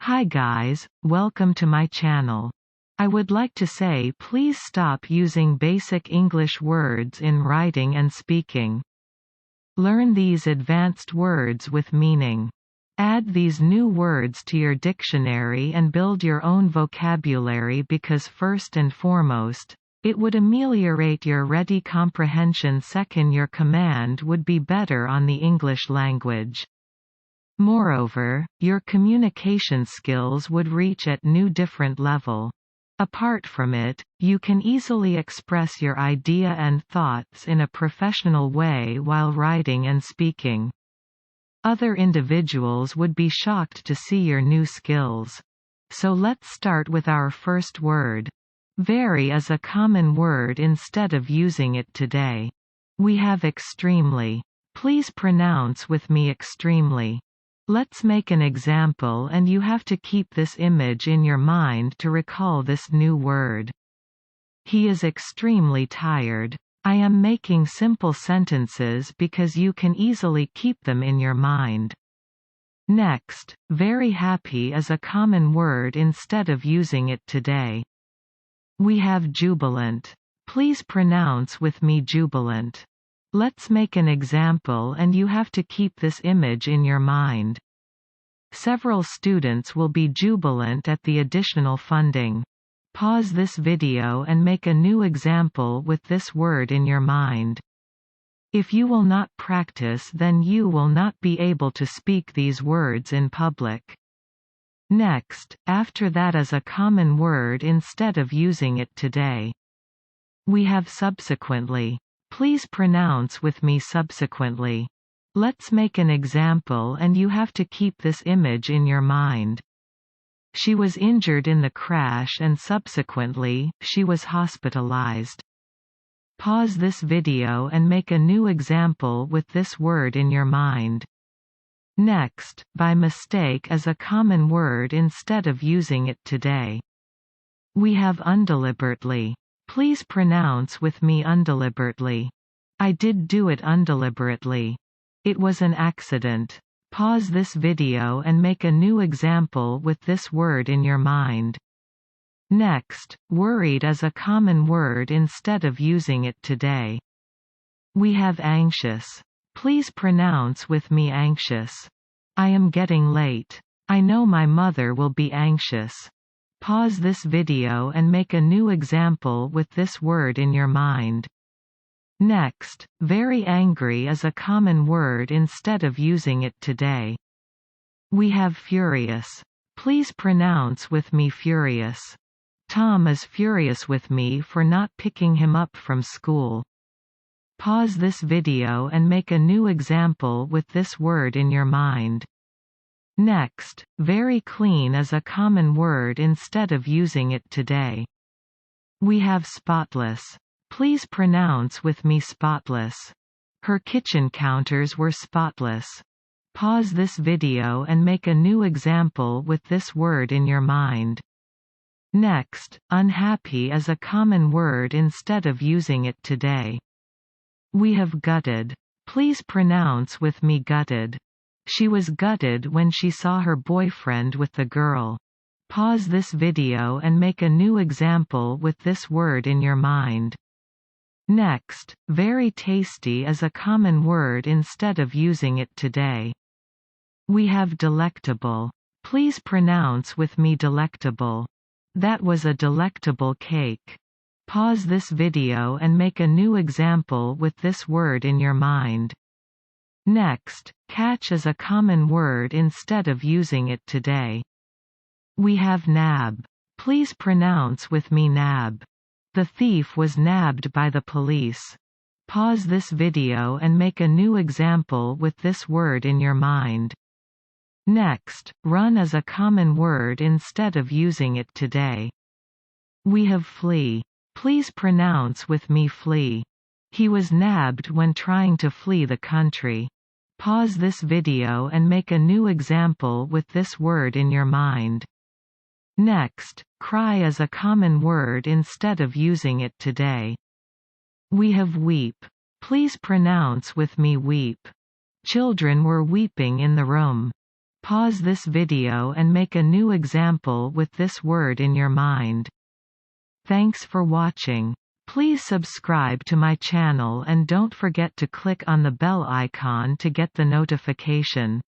Hi guys, welcome to my channel. I would like to say please stop using basic English words in writing and speaking. Learn these advanced words with meaning. Add these new words to your dictionary and build your own vocabulary because first and foremost, it would ameliorate your ready comprehension. Second, your command would be better on the English language. Moreover, your communication skills would reach at new different level. Apart from it, you can easily express your idea and thoughts in a professional way while writing and speaking. Other individuals would be shocked to see your new skills. So let's start with our first word. Very is a common word instead of using it today. We have extremely. Please pronounce with me extremely. Let's make an example and you have to keep this image in your mind to recall this new word. He is extremely tired. I am making simple sentences because you can easily keep them in your mind. Next, very happy is a common word instead of using it today. We have jubilant. Please pronounce with me jubilant. Let's make an example and you have to keep this image in your mind. Several students will be jubilant at the additional funding. Pause this video and make a new example with this word in your mind. If you will not practice, then you will not be able to speak these words in public. Next, after that is a common word instead of using it today. We have subsequently. Please pronounce with me subsequently. Let's make an example and you have to keep this image in your mind. She was injured in the crash and subsequently, she was hospitalized. Pause this video and make a new example with this word in your mind. Next, by mistake is a common word instead of using it today. We have undeliberately. Please pronounce with me undeliberately. I did do it undeliberately. It was an accident. Pause this video and make a new example with this word in your mind. Next, worried is a common word instead of using it today. We have anxious. Please pronounce with me anxious. I am getting late. I know my mother will be anxious. Pause this video and make a new example with this word in your mind. Next, very angry is a common word instead of using it today. We have furious. Please pronounce with me furious. Tom is furious with me for not picking him up from school. Pause this video and make a new example with this word in your mind. Next, very clean is a common word instead of using it today. We have spotless. Please pronounce with me spotless. Her kitchen counters were spotless. Pause this video and make a new example with this word in your mind. Next, unhappy is a common word instead of using it today. We have gutted. Please pronounce with me gutted. She was gutted when she saw her boyfriend with the girl. Pause this video and make a new example with this word in your mind. Next, very tasty is a common word instead of using it today. We have delectable. Please pronounce with me delectable. That was a delectable cake. Pause this video and make a new example with this word in your mind. Next, catch is a common word instead of using it today. We have nab. Please pronounce with me nab. The thief was nabbed by the police. Pause this video and make a new example with this word in your mind. Next, run is a common word instead of using it today. We have flee. Please pronounce with me flee. He was nabbed when trying to flee the country. Pause this video and make a new example with this word in your mind. Next, cry is a common word instead of using it today. We have weep. Please pronounce with me weep. Children were weeping in the room. Pause this video and make a new example with this word in your mind. Thanks for watching. Please subscribe to my channel and don't forget to click on the bell icon to get the notification.